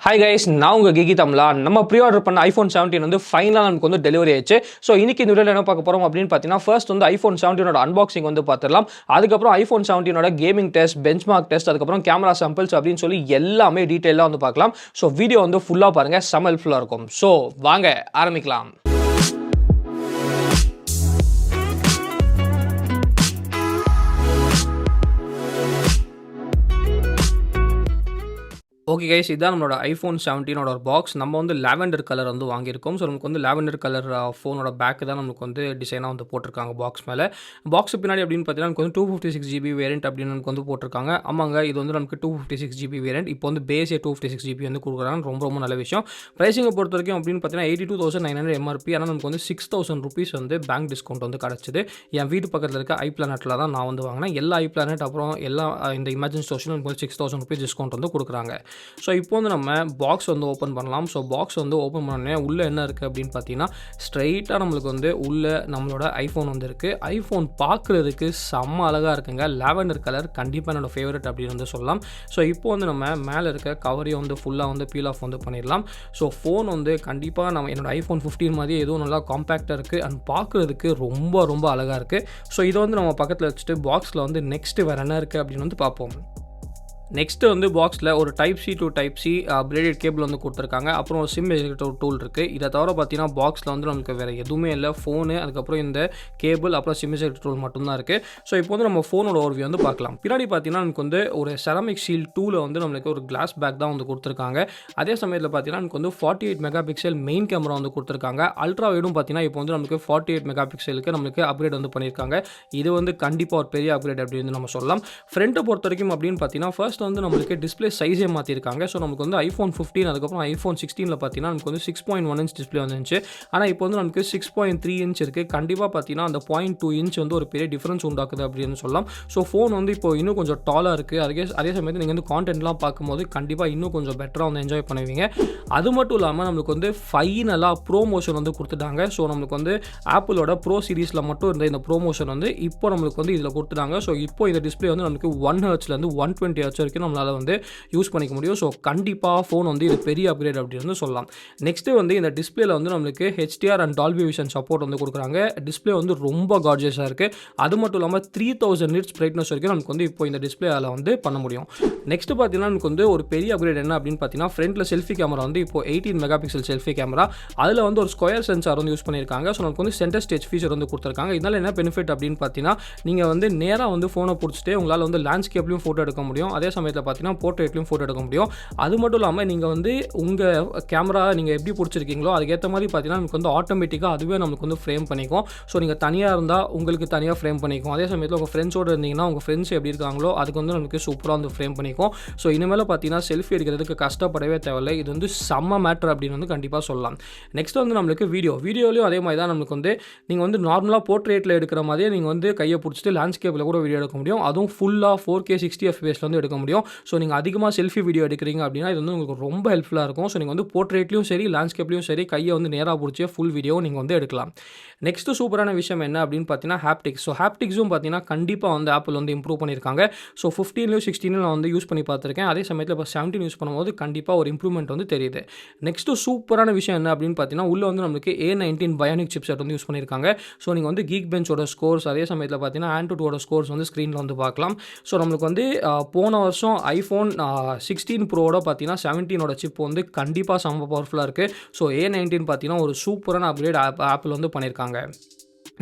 Hi guys, நான் உங்க Geekytamizha. நம்ம ப்ரீ-ஆர்டர் பண்ண iPhone 17 வந்து ஃபைனலா நமக்கு வந்து டெலிவரி ஆயிடுச்சு. ஸோ இன்னைக்கு இந்த வீடியோல என்ன பார்க்க போறோம் அப்படின்னு பார்த்தீங்கன்னா, ஃபர்ஸ்ட் வந்து iPhone 17 ஓட அன்பாக்சிங் வந்து பார்த்துடலாம். அதுக்கப்புறம் iPhone 17 ஓட கேமிங் டெஸ்ட், பெஞ்ச்மார்க் டெஸ்ட், அதுக்கப்புறம் கேமரா சாம்பிள்ஸ் அப்படின்னு சொல்லி எல்லாமே டீட்டெயிலாக வந்து பார்க்கலாம். ஸோ வீடியோ வந்து ஃபுல்லாக பாருங்க, செம ஹெல்ப்ஃபுல்லாக இருக்கும். ஸோ வாங்க ஆரம்பிக்கலாம். ஓகே கைஸ், இதான் நம்மளோட iPhone 17 ஒரு பாக்ஸ். நம்ம வந்து லாவெண்டர் கலர் வந்து வாங்கியிருக்கோம். ஸோ நமக்கு வந்து லாவெண்டர் கலர் ஃபோனோட பேக்கு தான் நமக்கு வந்து டிசைனாக வந்து போட்டிருக்காங்க பாக்ஸ் மேலே. பாக்ஸ் பின்னாடி அப்படின்னு பார்த்தீங்கன்னா நமக்கு வந்து 256GB வேரியன்ட் அப்படின்னு நமக்கு வந்து போட்டிருக்காங்க. ஆமாங்க, இது வந்து நமக்கு 256GB வேரியன்ட். இப்போ வந்து பேஸே 256GB வந்து கொடுக்குறாங்க. ரொம்ப ரொம்ப நல்ல விஷயம். ப்ரைஸிங்கை பொறுத்த வரைக்கும் அப்படின்னு பார்த்தீங்கன்னா 82,900 MRP. ஆனால் நமக்கு வந்து 6,000 rupees வந்து பேங்க் டிஸ்கவுண்ட் வந்து கிடச்சிது. என் வீட்டு பக்கத்தில் இருக்க iPlanet தான் நான் வந்து வாங்கினேன். எல்லா iPlanet அப்புறம் எல்லா இந்த இமேஜின் ஸ்டோர்ஸில் நமக்கு வந்து 6,000 rupees டிஸ்கவுண்ட் வந்து கொடுக்குறாங்க. ஸோ இப்போ வந்து நம்ம பாக்ஸ் வந்து ஓப்பன் பண்ணலாம். ஸோ பாக்ஸ் வந்து ஓப்பன் பண்ணோடனே உள்ளே என்ன இருக்குது அப்படின்னு பார்த்தீங்கன்னா, ஸ்ட்ரைட்டாக நம்மளுக்கு வந்து உள்ளே நம்மளோட ஐஃபோன் வந்து இருக்குது. ஐஃபோன் பார்க்குறதுக்கு செம்ம அழகாக இருக்குங்க. லாவெண்டர் கலர் கண்டிப்பாக என்னோடய ஃபேவரட் அப்படின்னு வந்து சொல்லலாம். ஸோ இப்போ வந்து நம்ம மேலே இருக்க கவரையும் வந்து ஃபுல்லாக வந்து பீல் ஆஃப் வந்து பண்ணிடலாம். ஸோ ஃபோன் வந்து கண்டிப்பாக நம்ம என்னோடய iPhone 15 மாதிரியே எதுவும் நல்லா காம்பேக்டாக இருக்குது அண்ட் பார்க்குறதுக்கு ரொம்ப ரொம்ப அழகாக இருக்குது. ஸோ இதை வந்து நம்ம பக்கத்தில் வச்சுட்டு பாக்ஸில் வந்து நெக்ஸ்ட்டு வேறு என்ன இருக்குது அப்படின்னு வந்து பார்ப்போம். நெக்ஸ்ட்டு வந்து பாக்ஸில் ஒரு type C to type C bladed cable வந்து கொடுத்துருக்காங்க. அப்புறம் ஒரு சிம் எஜெக்டர் டூல் இருக்குது. இதை தவிர பார்த்தீங்கன்னா பாக்ஸில் வந்து நமக்கு வேறு எதுவுமே இல்லை. ஃபோனு, அதுக்கப்புறம் இந்த கேபிள், அப்புறம் சிம் எஜெக்டர் டூல் மட்டும்தான் இருக்குது. ஸோ இப்போ வந்து நம்ம ஃபோனோட ஓவர்வியூ வந்து பார்க்கலாம். பின்னாடி பார்த்தீங்கன்னா நமக்கு வந்து ஒரு செராமிக் ஷீல்ட் 2ல் வந்து நம்மளுக்கு ஒரு கிளாஸ் பேக் தான் வந்து கொடுத்துருக்காங்க. அதே சமயத்தில் பார்த்தீங்கன்னா நமக்கு வந்து 48 மெகாபிக்சல் மெயின் கேமரா வந்து கொடுத்துருக்காங்க. அல்ட்ரா வைடும் பார்த்தீங்கன்னா இப்போ வந்து நமக்கு 48 மெகாபிக்சலுக்கு நம்மளுக்கு அப்கிரேட் வந்து பண்ணியிருக்காங்க. இது வந்து கண்டிப்பாக ஒரு பெரிய அப்கிரேட் அப்படின்னு நம்ம சொல்லலாம். ஃப்ரண்ட்டை பொறுத்த வரைக்கும் அப்படின்னு பார்த்தீங்கன்னா ஃபர்ஸ்ட் வந்து நம்மளுக்கு டிஸ்பிளே சைஸே மாற்றிருக்காங்க. ஸோ நமக்கு வந்து iPhone 15 அதுக்கப்புறம் iPhone 16 பார்த்தீங்கன்னா நமக்கு வந்து 6.1 inch டிஸ்பிளே வந்துச்சு. ஆனால் இப்போ வந்து நமக்கு 6.3 inch இருக்குது. கண்டிப்பாக பார்த்தீங்கன்னா அந்த 0.2 inch வந்து ஒரு பெரிய டிஃப்ரென்ஸ் உண்டாக்குது அப்படின்னு சொல்லலாம். ஸோ ஃபோன் வந்து இப்போ இன்னும் கொஞ்சம் டாலாக இருக்குது. அதே சமயத்தில் நீங்கள் வந்து கான்டென்ட்லாம் பார்க்கும்போது கண்டிப்பாக இன்னும் கொஞ்சம் பெட்டராக வந்து என்ஜாய் பண்ணுவீங்க. அது மட்டும் இல்லாமல் நம்மளுக்கு வந்து ஃபைனலாக ப்ரோமோஷன் வந்து கொடுத்துட்டாங்க. ஸோ நம்மளுக்கு வந்து ஆப்பிளோட ப்ரோ சீரீஸில் மட்டும் இருந்த இந்த ப்ரோமோஷன் வந்து இப்போ நம்மளுக்கு வந்து இதில் கொடுத்துட்டாங்க. ஸோ இப்போ இந்த டிஸ்பிளே வந்து நமக்கு 1 Hzலேருந்து 120 Hz வரைக்கும் நம்மளால் வந்து யூஸ் பண்ணிக்க முடியும். ஸோ கண்டிப்பாக ஃபோன் வந்து இது பெரிய அப்கிரேட் அப்படின்னு சொல்லலாம். நெக்ஸ்ட்டு வந்து இந்த டிஸ்பிளேல வந்து நம்மளுக்கு HDR and Dolby vision support வந்து கொடுக்குறாங்க. டிஸ்பிளே வந்து ரொம்ப கார்ஜியஸாக இருக்குது. அது மட்டும் இல்லாமல் 3000 nits பிரைட்னஸ் வரைக்கும் நமக்கு வந்து இப்போ இந்த டிஸ்பிளேல வந்து பண்ண முடியும். நெக்ஸ்ட் பார்த்தீங்கன்னா நமக்கு வந்து ஒரு பெரிய அப்கிரேட் என்ன அப்படின்னு பார்த்தீங்கன்னா, ஃப்ரண்ட்டில் செல்ஃபி கேமரா வந்து இப்போ 18 மெகாபிக்சல் செல்ஃபி கேமரா. அதில் வந்து ஒரு ஸ்கொயர் சென்சார் வந்து யூஸ் பண்ணியிருக்காங்க. ஸோ நமக்கு வந்து சென்டர் ஸ்டேஜ் ஃபீச்சர் வந்து கொடுத்துருக்காங்க. இதனால் என்ன பெனிஃபிட் அப்படின்னு பார்த்தீங்கன்னா, நீங்கள் வந்து நேராக வந்து ஃபோனை பிடிச்சிட்டு உங்களால் வந்து லேண்ட்ஸ்கேப்லையும் ஃபோட்டோ எடுக்க முடியும். அதே சமயத்தில் பார்த்தீங்கன்னா போர்ட்ரேட்லையும் ஃபோட்டோ எடுக்க முடியும். அது மட்டும் இல்லாமல் நீங்கள் வந்து உங்கள் கேமரா நீங்கள் எப்படி பிடிச்சிருக்கீங்களோ அதுக்கேற்ற மாதிரி பார்த்தீங்கன்னா நமக்கு வந்து ஆட்டோமேட்டிக்காக அதுவே நமக்கு வந்து ஃப்ரேம் பண்ணிக்கும். ஸோ நீங்கள் தனியாக இருந்தால் உங்களுக்கு தனியாக ஃப்ரேம் பண்ணிக்கும். அதே சமயத்தில் உங்கள் ஃப்ரெண்ட்ஸோடு இருந்தீங்கன்னா உங்கள் ஃப்ரெண்ட்ஸ் எப்படி இருக்காங்களோ அதுக்கு வந்து நமக்கு சூப்பராக வந்து ஃப்ரேம் பண்ணிக்கும். ஸோ இனிமேல் பார்த்தீங்கன்னா செல்ஃபி எடுக்கிறதுக்கு கஷ்டப்படவே தேவையில்லை. இது வந்து செம்ம மேட்டர் அப்படின்னு வந்து கண்டிப்பாக சொல்லலாம். நெக்ஸ்ட் வந்து நம்மளுக்கு வீடியோலையும் அதே மாதிரி தான் நமக்கு வந்து நீங்கள் வந்து நார்மலாக போர்ட்ரேட்டில் எடுக்கிற மாதிரியே நீங்கள் வந்து கையை பிடிச்சிட்டு லேண்ட்ஸ்கேப்பில் கூட வீடியோ எடுக்க முடியும். அதுவும் ஃபுல்லாக 4K 60 FPS வந்து எடுக்க முடியும். ஸோ நீங்கள் அதிகமாக செல்ஃபி வீடியோ எடுக்கிறீங்க அப்படின்னா இது வந்து உங்களுக்கு ரொம்ப ஹெல்ப்ஃபுல்லாக இருக்கும். ஸோ நீங்கள் வந்து போர்ட்ரேட்லையும் சரி லேண்ட்ஸ்கேப்லையும் சரி கையை வந்து நேராக பிடிச்சி ஃபுல் வீடியோவும் நீங்கள் வந்து எடுக்கலாம். நெக்ஸ்ட்டு சூப்பரான விஷயம் என்ன அப்படின்னு பார்த்தீங்கன்னா ஹாப்டிக்ஸ். ஸோ ஹாப்டிக்ஸும் பார்த்தீங்கன்னா கண்டிப்பாக வந்து ஆப்பிள் வந்து இம்ப்ரூவ் பண்ணியிருக்காங்க. ஸோ 15லையும் 16லையும் நான் வந்து யூஸ் பண்ணி பார்த்துருக்கேன். அதே சமயத்தில் இப்போ 17 யூஸ் பண்ணும்போது கண்டிப்பாக ஒரு இம்ப்ரூவ்மெண்ட் வந்து தெரியுது. நெக்ஸ்ட்டு சூப்பரான விஷயம் என்ன அப்படின்னு பார்த்தீங்கன்னா, உள்ளே வந்து நம்மளுக்கு A19 பயானிக் சிப்செட் வந்து யூஸ் பண்ணியிருக்காங்க. ஸோ நீங்கள் வந்து Geekbenchோட ஸ்கோர்ஸ், அதே சமயத்தில் பார்த்தீங்கன்னா Antutuவோட ஸ்கோர்ஸ் வந்து ஸ்க்ரீனில் வந்து பார்க்கலாம். ஸோ நம்மளுக்கு வந்து போன வருஷம் iPhone 16 ப்ரோவோட பார்த்தீங்கன்னா 17ஓட சிப் வந்து கண்டிப்பாக செம்ம பவர்ஃபுல்லாக இருக்குது. ஸோ A19 பார்த்தீங்கன்னா ஒரு சூப்பரான அப்கிரேட் ஆப்பிள் வந்து பண்ணியிருக்காங்க.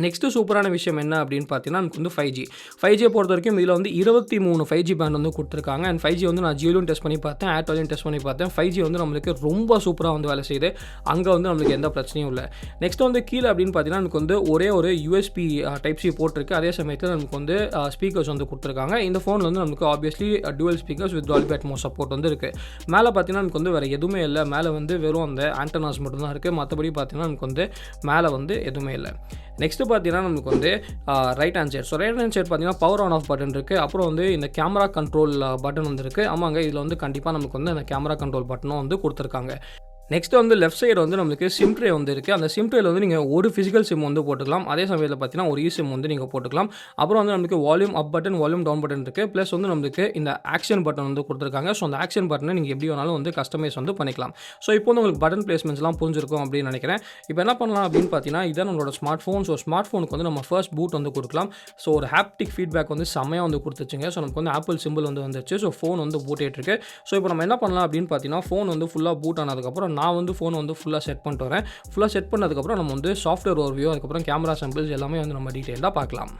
நெக்ஸ்ட்டு சூப்பரான விஷயம் என்ன அப்படின்னு பார்த்தீங்கன்னா நமக்கு வந்து 5G பொறுத்த வரைக்கும் இதில் வந்து 23 5G பேண்ட் வந்து கொடுத்துருக்காங்க. அண்ட் 5G வந்து நான் ஜியோலையும் டெஸ்ட் பண்ணி பார்த்தேன், ஏர்டெல்லையும் டெஸ்ட் பண்ணி பார்த்தேன். 5G வந்து நம்மளுக்கு ரொம்ப சூப்பராக வந்து வேலை செய்யுது. அங்கே வந்து நம்மளுக்கு எந்த பிரச்சனையும் இல்லை. நெக்ஸ்ட் வந்து கீழே அப்படின்னு பார்த்தீங்கன்னா நமக்கு வந்து ஒரே ஒரு USB டைப் சி போட்டிருக்கு. அதே சமயத்தில் நமக்கு வந்து ஸ்பீக்கர்ஸ் வந்து கொடுத்துருக்காங்க. இந்த ஃபோன் வந்து நமக்கு obviously dual speakers with Dolby Atmos support வந்து இருக்குது. மேலே பார்த்தீங்கன்னா நமக்கு வந்து வேறு எதுவுமே இல்லை. மேலே வந்து வெறும் அந்த ஆண்டனாஸ் மட்டும்தான் இருக்குது. மற்றபடி பார்த்தீங்கன்னா நமக்கு வந்து மேலே வந்து எதுவுமே இல்லை. நெக்ஸ்ட்டு பார்த்தீங்கன்னா நமக்கு வந்து right hand side. So right hand side பார்த்தீங்கன்னா பவர் ஆன் ஆஃப் பட்டன் இருக்குது. அப்புறம் வந்து இந்த கேமரா கண்ட்ரோல் பட்டன் வந்து இருக்குது. ஆமாங்க, இதில் வந்து கண்டிப்பாக நமக்கு வந்து அந்த கேமரா கண்ட்ரோல் பட்டனும் வந்து கொடுத்துருக்காங்க. நெக்ஸ்ட் வந்து லெஃப்ட் சைடு வந்து நம்மளுக்கு சிம் ட்ரே வந்து இருக்குது. அந்த சிம் ட்ரேல வந்து நீங்கள் ஒரு ஃபிசிக்கல் சிம் வந்து போட்டுக்கலாம். அதே சமயத்தில் பார்த்தீங்கன்னா ஒரு சிம் வந்து நீங்கள் போட்டுக்கலாம். அப்புறம் வந்து நம்மளுக்கு volume up button, volume down button இருக்குது. ப்ளஸ் வந்து நம்மளுக்கு இந்த ஆக்ஷன் பட்டன் வந்து கொடுத்துருக்காங்க. ஸோ அந்த ஆக்ஷன் பட்டனை நீங்கள் எப்படி வேணாலும் வந்து கஸ்டமைஸ் வந்து பண்ணிக்கலாம். ஸோ இப்போ வந்து உங்களுக்கு பட்டன் பிளேஸ்மெண்ட்ஸ்லாம் புரிஞ்சிருக்கும் அப்படின்னு நினைக்கிறேன். இப்போ என்ன பண்ணலாம் அப்படின்னு பார்த்தீங்கன்னா, இதான் நம்மளோட ஸ்மார்ட் ஃபோன். ஸோ ஸ்மார்ட் ஃபோனுக்கு வந்து நம்ம ஃபர்ஸ்ட் பூட் வந்து கொடுக்கலாம். ஸோ ஒரு ஹாப்டிக் ஃபீட்பேக் வந்து செம்மையாக வந்து கொடுத்துச்சுங்க. ஸோ நமக்கு வந்து ஆப்பிள் சிம்பிள் வந்து வந்துச்சு. ஸோ ஃபோன் வந்து பூட் ஆகிட்டு இருக்கு. ஸோ இப்போ நம்ம என்ன பண்ணலாம் அப்படின்னு பார்த்தீங்கன்னா, ஃபோன் வந்து ஃபுல்லாக பூட் ஆனதுக்கப்புறம் நான் வந்து ஃபோன் வந்து ஃபுல்லாக செட் பண்ணிட்டு வரேன். ஃபுல்லாக செட் பண்ணதுக்கப்புறம் நம்ம வந்து சாஃப்ட்வேர் ஓவர்வியூ, அதுக்கப்புறம் கேமரா சாம்பிள்ஸ் எல்லாமே வந்து நம்ம டீட்டெயிலாக பார்க்கலாம்.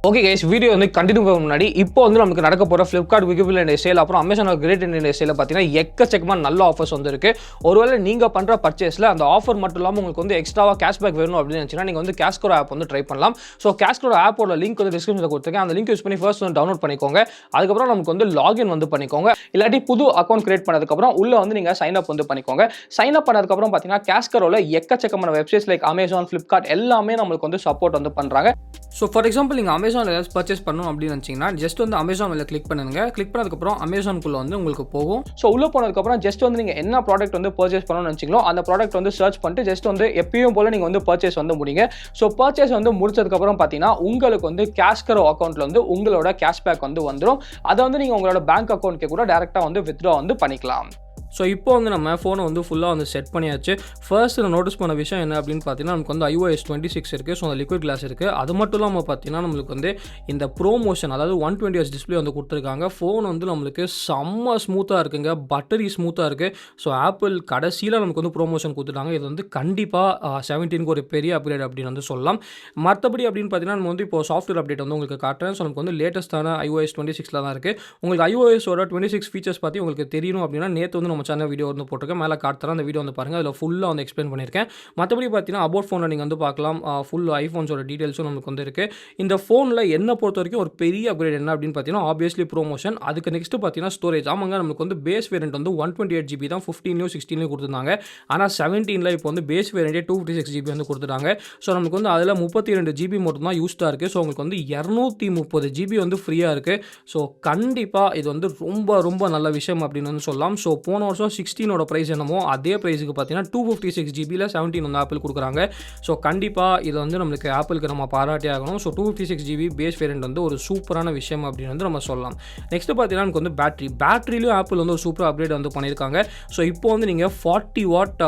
ஓகே கைஸ், வீடியோ வந்து கண்டினியூ பண்ண முன்னாடி இப்போ வந்து நமக்கு நடக்க போகிற ஃப்ளிப்கார்ட் விகிபிள் இண்டியா சேல், அப்புறம் அமேசான் கிரேட் இண்டியா சேலில் பார்த்தீங்கன்னா எக்கச்சக்கமாக நல்ல ஆஃபர்ஸ் வந்து இருக்குது. ஒருவேளை நீங்கள் பண்ணுற பர்ச்சேஸில் அந்த ஆஃபர் மட்டும் இல்லாமல் உங்களுக்கு வந்து எக்ஸ்ட்ராவாக கேஷ்பேக் வேணும் அப்படின்னு நினச்சிங்கன்னா நீங்கள் வந்து கேஷ்கோ ஆப் வந்து ட்ரை பண்ணலாம். ஸோ கேஷ்கோ ஆப்போட லிங்க் வந்து டிஸ்கிரிப்ஷனில் கொடுத்துருக்கேன். அந்த லிங்க் யூஸ் பண்ணி ஃபர்ஸ்ட் வந்து டவுன்லோட் பண்ணிக்கோங்க. அதுக்கப்புறம் நமக்கு வந்து லாகின் வந்து பண்ணிக்கோங்க. இல்லாட்டி புது அக்கௌண்ட் கிரியேட் பண்ணதுக்கப்புறம் உள்ளே வந்து நீங்கள் சைன் அப் வந்து பண்ணிக்கோங்க. சைன் அப் பண்ணதுக்கப்புறம் பார்த்தீங்கன்னா கேஷ்கோவில் எக்கச்சக்கமான வெப்சைட்ஸ் லைக் அமேசான், ஃப்ளிப்கார்ட் எல்லாமே நம்மளுக்கு வந்து சப்போர்ட் வந்து பண்ணுறாங்க. ஸோ ஃபார் எக்ஸாம்பிள் நீங்கள் அமேசான் ஏதாவது பர்ச்சேஸ் பண்ணணும் அப்படின்னு நினச்சிங்கன்னா ஜஸ்ட் வந்து அமேசான் மேலே கிளிக் பண்ணுங்க. கிளிக் பண்ணதுக்கப்புறம் அமேசானுக்குள்ளே வந்து உங்களுக்கு போகும். ஸோ உள்ளே போனதுக்கப்புறம் ஜஸ்ட் வந்து நீங்கள் என்ன ப்ராடக்ட் வந்து பர்ச்சேஸ் பண்ணணும்னு நினச்சிங்களோ அந்த ப்ராடக்ட் வந்து சர்ச் பண்ணிட்டு ஜஸ்ட் வந்து எப்பயும் போல் நீங்கள் வந்து பர்ச்சேஸ் வந்து முடிங்க. ஸோ பர்ச்சேஸ் வந்து முடிச்சதுக்கப்புறம் பார்த்தீங்கன்னா உங்களுக்கு வந்து கேஷ்கோ அக்கௌண்ட்டில் வந்து உங்களோட கேஷ்பேக் வந்து வந்துடும். அதை வந்து நீங்கள் உங்களோட பேங்க் அக்கௌண்ட்க்கு கூட டேரெக்டாக வந்து வித்ட்ரா வந்து பண்ணிக்கலாம். ஸோ இப்போ வந்து நம்ம ஃபோனை வந்து ஃபுல்லாக வந்து செட் பண்ணியாச்சு. ஃபர்ஸ்ட் நான் நோட்டீஸ் பண்ண விஷயம் என்ன அப்படின்னு பார்த்தீங்கன்னா, நமக்கு வந்து iOS 26 இருக்குது. ஸோ அந்த லிக்விட் கிளாஸ் இருக்குது. அது மட்டும் இல்லாமல் பார்த்தீங்கன்னா நம்மளுக்கு வந்து இந்த ப்ரோமோஷன், அதாவது 120 Hz டிஸ்பிளே வந்து கொடுத்துருக்காங்க. ஃபோன் வந்து நம்மளுக்கு செம்ம ஸ்மூத்தாக இருக்குங்க, பட்டரி ஸ்மூத்தாக இருக்குது. ஸோ ஆப்பிள் கடைசியில் நமக்கு வந்து ப்ரோமோஷன் கொடுத்துட்டாங்க. இது வந்து கண்டிப்பாக 17க்கு ஒரு பெரிய அப்கிரேட் அப்படின்னு வந்து சொல்லலாம். மற்றபடி அப்படின்னு பார்த்தீங்கன்னா நம்ம வந்து இப்போ சாஃப்ட்வேர் அப்டேட் வந்து உங்களுக்கு காட்டுறேன். ஸோ நமக்கு வந்து லேட்டஸ்ட்டான iOS 26 தான் இருக்குது. உங்களுக்கு iOSோட 26 ஃபீச்சர்ஸ் பற்றி உங்களுக்கு தெரியணும் அப்படின்னா நேற்று வந்து நம்ம சேனல் வீடியோ வந்து போட்டிருக்கேன். மேலே காட்டுறேன், அந்த வீடியோ வந்து பாருங்கள். அதில் ஃபுல்லாக வந்து எக்ஸ்பிளைன் பண்ணியிருக்கேன். மற்றபடி பார்த்தீங்கன்னா அபவுட் ஃபோனில் நீங்கள் வந்து பார்க்கலாம். ஃபுல் ஐஃபோன்ஸோட டீட்டெயில்ஸும் நமக்கு வந்து இருக்குது. இந்த ஃபோனில் என்ன பொறுத்த வரைக்கும் ஒரு பெரிய அப்கிரேட் என்ன அப்படின்னு பார்த்தீங்கன்னா ஆப்வியஸ்லி ப்ரோமோஷன். அதுக்கு நெக்ஸ்ட்டு பார்த்தீங்கன்னா ஸ்டோரேஜ். ஆமாங்க, நமக்கு வந்து பேஸ் வேரியன்ட் வந்து 128 GB தான் 15லையும் 16லையும் கொடுத்துருந்தாங்க. ஆனால் 17ல இப்போ வந்து பேஸ் வேரியன்ட்டே 256 GB வந்து கொடுத்துட்டாங்க. ஸோ நமக்கு வந்து அதில் 32 GB மட்டும் தான் யூஸ்டாக இருக்குது. ஸோ உங்களுக்கு வந்து 230 GB வந்து ஃப்ரீயாக இருக்குது. ஸோ கண்டிப்பாக இது வந்து ரொம்ப ரொம்ப நல்ல விஷயம் அப்படின்னு வந்து சொல்லலாம். ஸோ போன வருஷம் 16ஓட ப்ரைஸ் என்னமோ அதே ப்ரைஸுக்கு பார்த்தீங்கன்னா 256 GBயில் 17 வந்து ஆப்பிள் கொடுக்குறாங்க. ஸோ கண்டிப்பாக இது வந்து நம்மளுக்கு ஆப்பிளுக்கு நம்ம பாராட்டி ஆகணும். ஸோ 256 GB பேஸ் வேரியன்ட் வந்து ஒரு சூப்பரான விஷயம் அப்படின்னு வந்து நம்ம சொல்லலாம். நெக்ஸ்ட் பார்த்தீங்கன்னா நமக்கு வந்து பேட்டரிலையும் ஆப்பிள் வந்து ஒரு சூப்பர் அப்டேட் வந்து பண்ணியிருக்காங்க. ஸோ இப்போ வந்து நீங்கள் 40 வாட்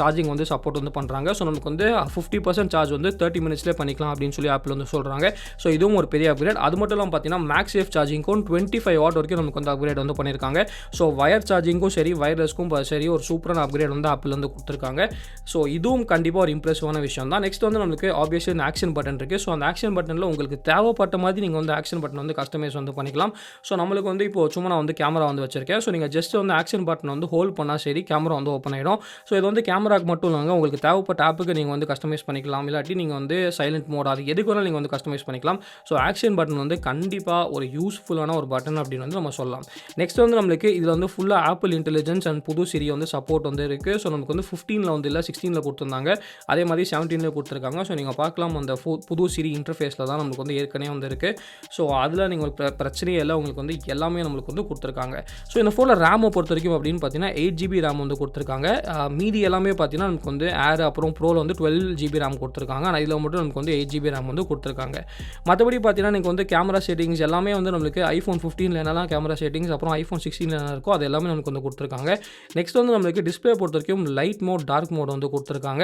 சார்ஜிங் வந்து சப்போர்ட் வந்து பண்ணுறாங்க. ஸோ நமக்கு வந்து 50% சார்ஜ் வந்து 30 மினிட்ஸ்லேயே பண்ணிக்கலாம் அப்படின்னு சொல்லி ஆப்பிள் வந்து சொல்கிறாங்க. ஸோ இதுவும் ஒரு பெரிய அப்கிரேட். அது மட்டும் இல்லாமல் பார்த்தீங்கன்னா மேக்ஸ் சேஃப் சார்ஜிங்க்கும் 25 வாட் வரைக்கும் நமக்கு வந்து அப்கிரேட் வந்து பண்ணியிருக்காங்க. ஸோ வயர் சார்ஜிங்கும் சரி, வயர்லெஸ்க்கும் சரி ஒரு சூப்பரான அப்கிரேட் வந்து ஆப்பிள் வந்து கொடுத்துருக்காங்க. ஸோ இதுவும் கண்டிப்பாக ஒரு இம்ப்ரெசிவான விஷயம் தான். நெக்ஸ்ட் வந்து நம்மளுக்கு ஆப்வியஸ்லி இந்த ஆக்ஷன் பட்டன் இருக்குது. ஸோ அந்த ஆக்ஷன் பட்டனில் உங்களுக்கு தேவைப்பட்ட மாதிரி நீங்கள் வந்து ஆக்ஷன் பட்டன் வந்து கஸ்டமைஸ் வந்து பண்ணிக்கலாம். ஸோ நம்மளுக்கு வந்து இப்போ சும்மா நான் வந்து கேமரா வந்து வச்சிருக்கேன். ஸோ நீங்கள் ஜஸ்ட் வந்து ஆக்ஷன் பட்டன் வந்து ஹோல்ட் பண்ணால் சரி கேமரா வந்து ஓப்பன் ஆகிடும். ஸோ இது வந்து கேமராக்கு மட்டும் இல்லைங்க, உங்களுக்கு தேவைப்பட்ட ஆப்புக்கு நீங்கள் வந்து கஸ்டமைஸ் பண்ணிக்கலாம். இல்லாட்டி நீங்கள் வந்து சைலண்ட் மோட் அது எதுக்கு வேணாலும் நீங்கள் வந்து கஸ்டமைஸ் பண்ணிக்கலாம். ஸோ ஆக்ஷன் பட்டன் வந்து கண்டிப்பாக ஒரு யூஸ்ஃபுல்லான ஒரு பட்டன் அப்படின்னு வந்து நம்ம சொல்லலாம். நெக்ஸ்ட் வந்து நம்மளுக்கு இதில் வந்து ஃபுல்லாக ஆப்பிள் இன்டெலிஜென்ஸ் அண்ட் புது சிரி வந்து சப்போர்ட் வந்து இருக்குது. ஸோ நமக்கு வந்து 15ல வந்து இல்லை 16ல கொடுத்துருந்தாங்க. அதே மாதிரி 17ல கொடுத்துருக்காங்க. ஸோ நீங்கள் பார்க்கலாம் அந்த புது சிரி இன்டர்ஃபேஸில் தான் நம்மளுக்கு வந்து ஏற்கனவே வந்து இருக்குது. ஸோ அதில் நீங்கள் பிரச்சனையே இல்லை, உங்களுக்கு வந்து எல்லாமே நம்மளுக்கு வந்து கொடுத்துருக்காங்க. ஸோ இந்த ஃபோனில் ரேமை பொறுத்த வரைக்கும் அப்படின்னு பார்த்தீங்கன்னா 8 GB ரேம் வந்து கொடுத்துருக்காங்க. மீதி எல்லாமே பார்த்தீங்கன்னா நமக்கு வந்து ஏர் அப்புறம் ப்ரோவில் வந்து 12 GB ரேம் கொடுத்துருக்காங்க. ஆனால் இதில் மட்டும் நமக்கு வந்து 8 GB ரேம் வந்து கொடுத்துருக்காங்க. மற்றபடி பார்த்தீங்கன்னா நீங்கள் வந்து கேமரா செட்டிங்ஸ் எல்லாமே வந்து நம்மளுக்கு iPhone 15ல என்னெல்லாம் கேமரா செட்டிங்ஸ் அப்புறம் iPhone 16ல என்ன இருக்கோ அது எல்லாமே நமக்கு வந்து கொடுத்துருக்காங்க. நெக்ஸ்ட் வந்து நம்மளுக்கு டிஸ்பிளே பொறுத்த வரைக்கும் லைட் மோட், டார்க் மோட் வந்து கொடுத்துருக்காங்க.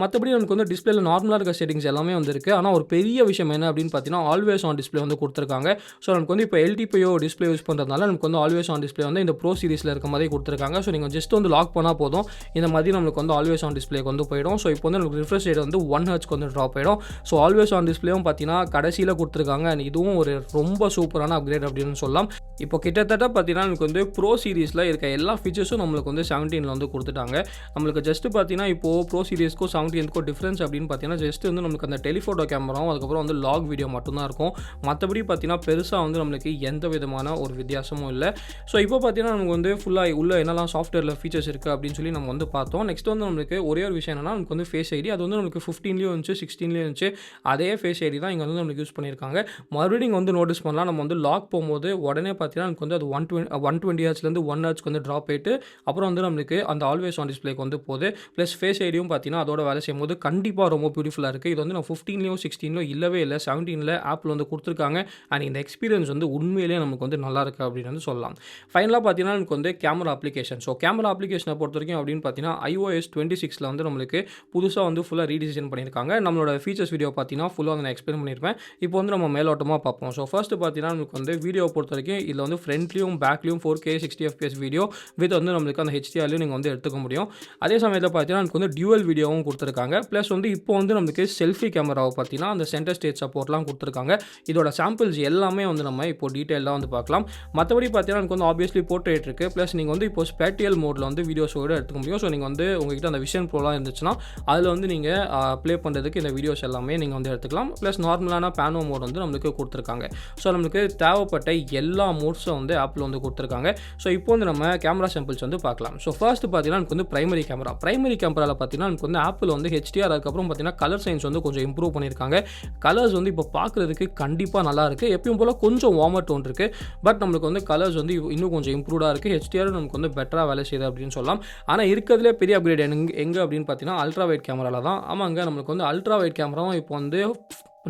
மற்றபடி நமக்கு வந்து டிஸ்பிளேல நார்மலாக இருக்க செட்டிங்ஸ் எல்லாமே வந்து இருக்குது. ஆனால் ஒரு பெரிய விஷயம் என்ன அப்படின்னு பார்த்தீங்கன்னா ஆல்வேஸ் ஆன் டிஸ்பிளே வந்து கொடுத்துருக்காங்க. ஸோ நமக்கு வந்து இப்போ LTPO டிஸ்பிளே யூஸ் பண்ணுறதுனால நமக்கு வந்து ஆல்வேஸ் ஆன் டிஸ்பிளே வந்து இந்த ப்ரோ சீரிஸில் இருக்க மாதிரி கொடுத்துருக்காங்க. ஸோ நீங்கள் ஜஸ்ட் வந்து லாக் பண்ணால் போதும், இந்த மாதிரி நம்மளுக்கு வந்து ஆல்வேஸ் ஆன் டிஸ்பிளேக்கு வந்து போயிடும். ஸோ இப்போ வந்து நமக்கு ரிஃப்ரெஷ் ரேட் வந்து 1 Hz வந்து ட்ராப் ஆகிடும். ஸோ ஆல்வேஸ் ஆன் டிஸ்பிளேவும் பார்த்தீங்கன்னா கடைசியில் கொடுத்துருக்காங்க. இதுவும் ஒரு ரொம்ப சூப்பரான அப்கிரேட் அப்படின்னு சொல்லலாம். இப்போ கிட்டத்தட்ட பார்த்தீங்கன்னா நமக்கு வந்து ப்ரோ சீரிஸில் இருக்க எல்லா ஃபீச்சர்ஸும் நம்மளுக்கு வந்து 17ல வந்து கொடுத்துட்டாங்க. நம்மளுக்கு ஜஸ்ட் பார்த்தீங்கன்னா இப்போது ப்ரோ சீரிஸ்க்கும் 17க்கும் டிஃப்ரென்ஸ் அப்படின்னு பார்த்தீங்கன்னா ஜஸ்ட் வந்து நம்மளுக்கு அந்த டெலிஃபோட்டோ கேமராவும் அதுக்கப்புறம் வந்து லாக் வீடியோ மட்டும்தான் இருக்கும். மற்றபடி பார்த்தீங்கன்னா பெருசாக வந்து நம்மளுக்கு எந்த விதமான ஒரு வித்தியாசமும் இல்லை. ஸோ இப்போ பார்த்தீங்கன்னா நமக்கு வந்து ஃபுல்லாக உள்ள என்னெல்லாம் சாஃப்ட்வேரில் ஃபீச்சர்ஸ் இருக்குது அப்படின்னு சொல்லி நம்ம வந்து பார்த்தோம். நெக்ஸ்ட் வந்து நம்மளுக்கு ஒரே ஒரு விஷயம் என்னன்னா நமக்கு வந்து ஃபேஸ் ஐடி, அது வந்து நம்மளுக்கு 15லேயும் இருந்துச்சு 16லேயும் இருந்துச்சு. அதே ஃபேஸ் ஐடி தான் இங்கே வந்து நம்மளுக்கு யூஸ் பண்ணியிருக்காங்க. மறுபடியும் வந்து நோட்டீஸ் பண்ணலாம், நம்ம வந்து லாக் போகும்போது உடனே பார்த்தீங்கன்னா நமக்கு வந்து அது 120 Hzலேருந்து 1 Hz வந்து ட்ராப் கேமராவாக போயிட்டு அப்புறம் வந்து நம்மளுக்கு அந்த ஆல்வேஸ் ஆன் டிஸ்பிளேக்கு வந்து போகுது. ப்ளஸ் ஃபேஸ் ஐடியும் பார்த்தீங்கன்னா அதோட வேலை செய்யும்போது கண்டிப்பாக ரொம்ப பியூட்டிஃபுல்லாக இருக்குது. இது வந்து நான் 15லேயும் 16லேயும் இல்லவே இல்லை, 17ல் ஆப்பிள் வந்து கொடுத்துருக்காங்க. அண்ட் இந்த எக்ஸ்பீரியன்ஸ் வந்து உண்மையிலேயே நமக்கு வந்து நல்லா இருக்குது அப்படின்னு வந்து சொல்லலாம். ஃபைனலாக பார்த்தீங்கன்னா எனக்கு வந்து கேமரா அப்ளிகேஷன். ஸோ கேமரா அப்ளிகேஷனை பொறுத்த வரைக்கும் அப்படின்னு பார்த்தீங்கன்னா iOS 26ல் வந்து நம்மளுக்கு புதுசாக வந்து ஃபுல்லாக ரீடிசைன் பண்ணியிருக்காங்க. நம்மளோட ஃபீச்சர்ஸ் வீடியோ பார்த்தீங்கன்னா ஃபுல்லாக வந்து நான் எக்ஸ்பிளைன் பண்ணியிருப்பேன். இப்போ வந்து நம்ம மேலோட்டமாக பார்ப்போம். ஸோ ஃபர்ஸ்ட்டு பார்த்தீங்கன்னா நமக்கு வந்து வீடியோ பொறுத்த வரைக்கும் இதில் வந்து ஃப்ரண்ட்லையும் பேக்லையும் 4K 60fps வீடியோ வித் வந்து நம்மளுக்கு அந்த HDRலையும் நீங்கள் வந்து எடுத்துக்க முடியும். அதே சமயத்தில் பார்த்தீங்கன்னா நமக்கு வந்து டியூவல் வீடியோவும் கொடுத்துருக்காங்க. ப்ளஸ் வந்து இப்போ வந்து நம்மளுக்கு செல்ஃபி கேமராவை பார்த்தீங்கன்னா அந்த சென்டர் ஸ்டேஜ் சப்போர்ட்லாம் கொடுத்துருக்காங்க. இதோட சாம்பிள்ஸ் எல்லாமே வந்து நம்ம இப்போ டீட்டெயிலாக வந்து பார்க்கலாம். மற்றபடி பார்த்தீங்கன்னா எனக்கு வந்து ஆப்வியஸ்லி போர்ட்ரேட் இருக்குது. ப்ளஸ் நீங்கள் வந்து இப்போ ஸ்பேட்டியல் மோடில் வந்து வீடியோஸோட எடுத்துக்க முடியும். ஸோ நீங்கள் வந்து உங்ககிட்ட அந்த விஷன் ப்ரோலாம் இருந்துச்சுன்னா அதில் வந்து நீங்கள் ப்ளே பண்ணுறதுக்கு இந்த வீடியோஸ் எல்லாமே நீங்கள் வந்து எடுத்துக்கலாம். ப்ளஸ் நார்மலான பேனோ மோட் வந்து நம்மளுக்கு கொடுத்துருக்காங்க. ஸோ நம்மளுக்கு தேவைப்பட்ட எல்லா மோட்ஸும் வந்து ஆப்பில் வந்து கொடுத்துருக்காங்க. ஸோ இப்போ வந்து நம்ம கேமரா சாம்பிள்ஸ் வந்து பார்க்கலாம். ஸோ ஃபர்ஸ்ட் பார்த்தீங்கன்னா எனக்கு வந்து பிரைமரி கேமராவில் பார்த்தீங்கன்னா எனக்கு வந்து ஆப்பிள் வந்து HDR அதுக்கப்புறம் பார்த்தீங்கன்னா கலர் சயின்ஸ் வந்து கொஞ்சம் இம்ப்ரூவ் பண்ணியிருக்காங்க. கலர்ஸ் வந்து இப்போ பார்க்குறதுக்கு கண்டிப்பாக நல்லா இருக்குது. எப்பயும் போல் கொஞ்சம் வார்மர் டோன் இருக்குது. பட் நம்மளுக்கு வந்து கலர்ஸ் வந்து இன்னும் கொஞ்சம் இம்ப்ரூவ்டாக இருக்குது. HDR நமக்கு வந்து பெட்டராக வேலை செய்யுது அப்படின்னு சொல்லலாம். ஆனால் இருக்கிறதுலே பெரிய அப்கிரேட் எங்கே அப்படின்னு பார்த்தீங்கன்னா அல்ட்ரா வைட் கேமராவில் தான். ஆமாங்க, நம்மளுக்கு வந்து அல்ட்ரா வைட் கேமராவும் இப்போ வந்து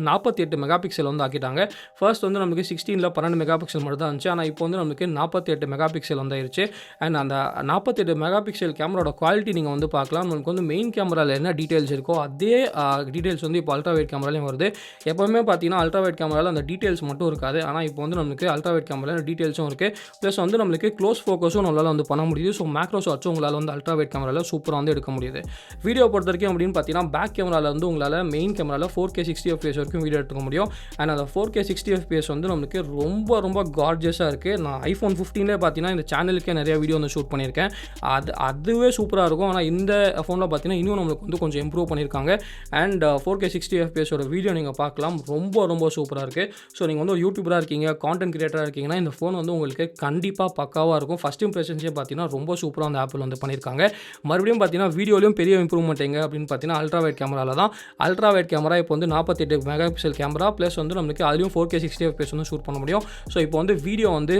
48 மெகா பிக்சல் வந்து ஆக்கிட்டாங்க. ஃபர்ஸ்ட் வந்து நமக்கு 16ல் 12 மெகா பிக்சல் மட்டும் தான் இருந்துச்சு. ஆனால் இப்போ வந்து நமக்கு 48 மெகா பிக்சல் வந்துருச்சு. அண்ட் அந்த 48 மெகா பிக்சல் கேமராவோட குவாலிட்டி நீங்கள் வந்து பார்க்கலாம். நமக்கு வந்து மெயின் கேமராவில் என்ன டீட்டெயில்ஸ் இருக்கோ அதே டீட்டெயில்ஸ் வந்து இப்போ அல்ட்ரா வைட் கேமராலையும் வருது. எப்போவுமே பார்த்தீங்கன்னா அல்ட்ரா வைட் கேமராவில் அந்த டீட்டெயில்ஸ் மட்டும் இருக்காது. ஆனால் இப்போ வந்து நமக்கு அல்ட்ரா வைட் கேமராவில் டீட்டெயில்ஸும் இருக்குது. ப்ளஸ் வந்து நம்மளுக்கு க்ளோஸ் ஃபோக்கஸும் நம்மளால் வந்து பண்ண முடியுது. ஸோ மேக்ரோ ஷாட்ஸும் உங்களால் வந்து அல்ட்ரா வைட் கேமராவில் சூப்பராக வந்து எடுக்க முடியுது. வீடியோ பொறுத்த வரைக்கும் அப்படின்னு பார்த்தீங்கன்னா பேக் கேமராவில் வந்து உங்களால் மெயின் கேமராவில் 4K 60fps வரைக்கும் வீடியோ எடுத்துக்க முடியும். அண்ட் அந்த 4K 60fps வந்து நமக்கு ரொம்ப ரொம்ப கார்ஜியஸாக இருக்குது. நான் iPhone 15லே பார்த்தீங்கன்னா இந்த சேனலுக்கே நிறைய வீடியோ வந்து ஷூட் பண்ணியிருக்கேன். அதுவே சூப்பராக இருக்கும். ஆனால் இந்த ஃபோனில் பார்த்தீங்கன்னா இன்னும் நம்மளுக்கு வந்து கொஞ்சம் இம்ப்ரூவ் பண்ணியிருக்காங்க. அண்ட் 4K 60fps வீடியோ நீங்கள் பார்க்கலாம். ரொம்ப ரொம்ப சூப்பராக இருக்குது. ஸோ நீங்கள் வந்து ஒரு யூடியூபராக இருக்கீங்க, கான்டென்ட் கிரியேட்டராக இருக்கீங்கன்னா இந்த ஃபோன் வந்து உங்களுக்கு கண்டிப்பாக பக்காவாக இருக்கும். ஃபஸ்ட் இம்ப்ரெஷன்ஸே பார்த்தீங்கன்னா ரொம்ப சூப்பராக அந்த ஆப்பிள் வந்து பண்ணியிருக்காங்க. மறுபடியும் பார்த்தீங்கன்னா வீடியோலையும் பெரிய இம்ப்ரூவ்மெண்ட் எங்கே அப்படின்னு பார்த்தீங்கன்னா அல்ட்ரா வைட் கேமராவில் தான். அல்ட்ரா வைட் கேமரா இப்போ வந்து 48 மெகா பிக்சல் கேமரா ப்ளஸ் வந்து நம்மளுக்கு அதுலேயும் 4K 60fps வந்து ஷூட் பண்ண முடியும். ஸோ இப்போ வந்து வீடியோ வந்து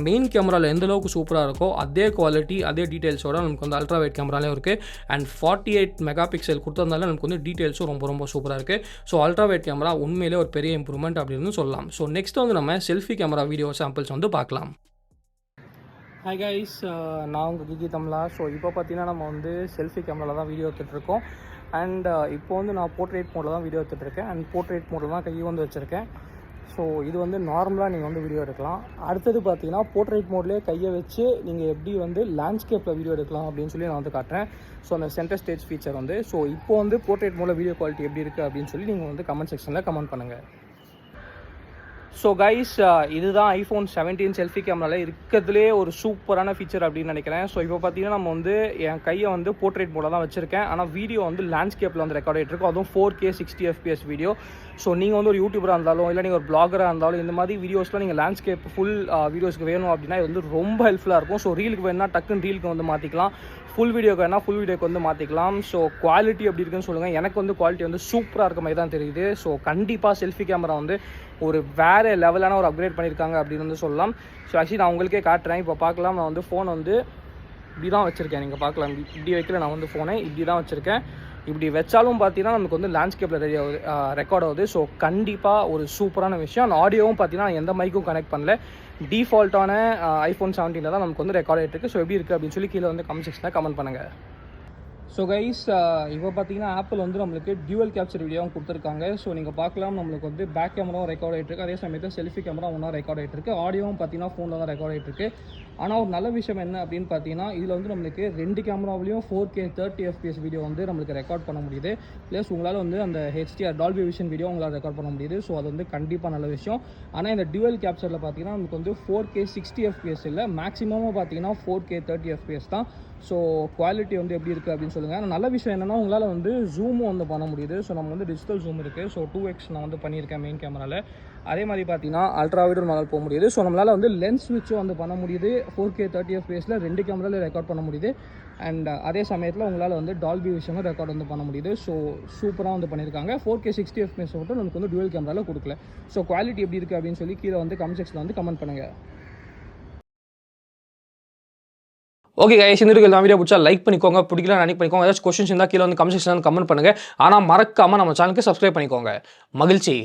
மெயின் கேமராவில் எந்த அளவுக்கு சூப்பராக இருக்கோ அதே குவாலிட்டி அதே டீட்டெயில்ஸோட நமக்கு வந்து அல்ட்ரா வைட் கேமராலேயும் இருக்குது. அண்ட் 48 மெகா பிக்சல் கொடுத்ததுனால நமக்கு வந்து டீட்டெயில்ஸும் ரொம்ப ரொம்ப சூப்பராக இருக்குது. ஸோ அல்ட்ரா வைட் கேமரா உண்மையிலே ஒரு பெரிய இம்ப்ரூவ்மெண்ட் அப்படின்னு சொல்லலாம். ஸோ நெக்ஸ்ட் வந்து நம்ம செல்ஃபி கேமரா வீடியோ சாம்பிள்ஸ் வந்து பார்க்கலாம். ஹாய் கைஸ், நான் உங்கள் கீகிதமிழா. ஸோ இப்போ பார்த்தீங்கன்னா நம்ம வந்து செல்ஃபி கேமராவில் தான் வீடியோ எடுத்துகிட்ருக்கோம். அண்ட் இப்போ வந்து நான் போர்ட்ரேட் மோடில் தான் வீடியோ எடுத்துகிட்ருக்கேன். அண்ட் போர்ட்ரேட் மோடில் தான் கையை வந்து வச்சுருக்கேன். ஸோ இது வந்து நார்மலாக நீங்கள் வந்து வீடியோ எடுக்கலாம். அடுத்தது பார்த்தீங்கன்னா போர்ட்ரேட் மோட்லேயே கையை வச்சு நீங்கள் எப்படி வந்து லேண்ட்ஸ்கேப்பில் வீடியோ எடுக்கலாம் அப்படின்னு சொல்லி நான் வந்து காட்டுறேன். ஸோ அந்த சென்டர் ஸ்டேஜ் ஃபீச்சர் வந்து ஸோ இப்போ வந்து போர்ட்ரேட் மோடில் வீடியோ குவாலிட்டி எப்படி இருக்குது அப்படின்னு சொல்லி நீங்கள் வந்து கமெண்ட் செக்ஷனில் கமெண்ட் பண்ணுங்கள். ஸோ கைஸ், இதுதான் iPhone 17 செல்ஃபி கேமராவில் இருக்கிறதுலே ஒரு சூப்பரான ஃபீச்சர் அப்படின்னு நினைக்கிறேன். ஸோ இப்போ பார்த்தீங்கன்னா நம்ம வந்து என் கையை வந்து போர்ட்ரேட் மோடில் தான் வச்சுருக்கேன். ஆனால் வீடியோ வந்து லேண்ட்ஸ்கேப்பில் வந்து ரெக்கார்ட் ஆகிட்டு இருக்கும். அதுவும் 4K 60fps வீடியோ. ஸோ நீங்கள் வந்து ஒரு யூடியூபராக இருந்தாலும் இல்லை நீங்கள் ஒரு பிளாகராக இருந்தாலும் இந்த மாதிரி வீடியோஸ்லாம் நீங்கள் லேண்ட்ஸ்கேப் ஃபுல் வீடியோஸ்க்கு வேணும் அப்படின்னா இது வந்து ரொம்ப ஹெல்ப்ஃபுல்லாக இருக்கும். ஸோ ரீலுக்கு வேணுன்னா டக்குன்னு ரீலுக்கு வந்து மாற்றிக்கலாம். ஃபுல் வீடியோக்கு வேணால் ஃபுல் வீடியோக்கு வந்து மாற்றிக்கலாம். ஸோ குவாலிட்டி எப்படி இருக்குன்னு சொல்லுங்கள். எனக்கு வந்து குவாலிட்டி வந்து சூப்பராக இருக்க மாதிரி தான் தெரியுது. ஸோ கண்டிப்பாக செல்ஃபி கேமரா வந்து ஒரு வேறு லெவலான ஒரு அப்கிரேட் பண்ணியிருக்காங்க அப்படின்னு வந்து சொல்லலாம். ஸோ ஆக்சுவலி நான் உங்களுக்கே காட்டுறேன். இப்போ பார்க்கலாம், நான் வந்து ஃபோன் வந்து இப்படி தான் வச்சுருக்கேன். நீங்கள் பார்க்கலாம், இப்படி வைக்கல, நான் வந்து ஃபோனை இப்படி தான் வச்சுருக்கேன். இப்படி வச்சாலும் பார்த்தீங்கன்னா நமக்கு வந்து லேண்ட்ஸ்கேப்பில் ரெக்கார்ட் ஆகுது. ஸோ கண்டிப்பாக ஒரு சூப்பரான விஷயம். அந்த ஆடியோவும் பார்த்தீங்கன்னா எந்த மைக்கும் கனெக்ட் பண்ணல, டிஃபால்ட்டான iPhone 17 தான் நமக்கு வந்து ரெக்கார்ட் ஆகிட்டு இருக்குது. ஸோ எப்படி இருக்குது அப்படின்னு சொல்லி கீழே வந்து கமெண்ட் செக்ஷனில் கமெண்ட் பண்ணுங்கள். ஸோ கைஸ், இப்போ பார்த்தீங்கன்னா ஆப்பிள் வந்து நம்மளுக்கு டியூவல் கேப்சர் வீடியோவும் கொடுத்துருக்காங்க. ஸோ நீங்கள் பார்க்கலாம், நம்மளுக்கு வந்து பேக் கேமராவும் ரெக்கார்ட் ஆகிட்டு அதே சமயத்தில் செல்ஃபி கேமரா ஒன்றா ரெக்கார்ட் ஆகிட்டு இருக்குது. ஆடியோவும் பார்த்தீங்கன்னா ஃபோனில் தான் ரெக்கார்ட் ஆகிட்டு இருக்குது. ஆனால் ஒரு நல்ல விஷயம் என்ன அப்படின்னு பார்த்தீங்கன்னா இதில் வந்து நம்மளுக்கு 2 கேமராவிலையும் 4K 30fps வீடியோ வந்து நம்மளுக்கு ரெக்கார்ட் பண்ண முடியுது. ப்ளஸ் உங்களால் வந்து அந்த HDR டால்பி விஷன் வீடியோ உங்களால் ரெக்கார்ட் பண்ண முடியுது. ஸோ அது வந்து கண்டிப்பாக நல்ல விஷயம். ஆனால் இந்த டியூவல் கேப்சரில் பார்த்தீங்கன்னா நமக்கு வந்து 4K 60fps இல்லை, மேக்ஸிமமாக பார்த்தீங்கன்னா 4K 30fps தான். ஸோ குவாலிட்டி வந்து எப்படி இருக்குது அப்படின்னு சொல்லுங்கள். ஆனால் நல்ல விஷயம் என்னென்னா உங்களால் வந்து ஜூமும் வந்து பண்ண முடியுது. ஸோ நம்ம வந்து டிஜிட்டல் ஜூம் இருக்குது. ஸோ 2x நான் வந்து பண்ணியிருக்கேன் மெயின் கேமராவில். அதே மாதிரி பார்த்தீங்கன்னா அல்ட்ரா வைடும் நம்மளால் போக முடியுது. ஸோ நம்மளால் வந்து லென்ஸ் ஸ்விட்சும் வந்து பண்ண முடியுது. 4K 30fpsல 2 கேமராவில் ரெக்கார்ட் பண்ண முடியுது. அண்ட் அதே சமயத்தில் உங்களால் வந்து டால்பி விஷனும் ரெக்கார்ட் வந்து பண்ண முடியுது. ஸோ சூப்பராக வந்து பண்ணியிருக்காங்க. 4K 60fps மட்டும் நமக்கு வந்து டுவல் கேமராவில் கொடுக்கல. ஸோ குவாலிட்டி எப்படி இருக்குது அப்படின்னு சொல்லி கீழே வந்து கமெண்ட் செக்ஷனில் வந்து கமெண்ட் பண்ணுங்கள். ஓகே கைஸ், இந்த வீடியோ பிடிச்சா லைக் பண்ணிக்கோங்க, பிடிக்கல நினைக்க பண்ணிக்கோங்க. ஏதாச்சும் கொஸ்டின்ஸ் இருந்தால் கீழே வந்து கமெண்ட் செக்ஷனில் கமெண்ட் பண்ணுங்கள். ஆனால் மறக்காமல் நம்ம சேனலுக்கு சப்ஸ்கிரைப் பண்ணிக்கோங்க. மகிழ்ச்சி.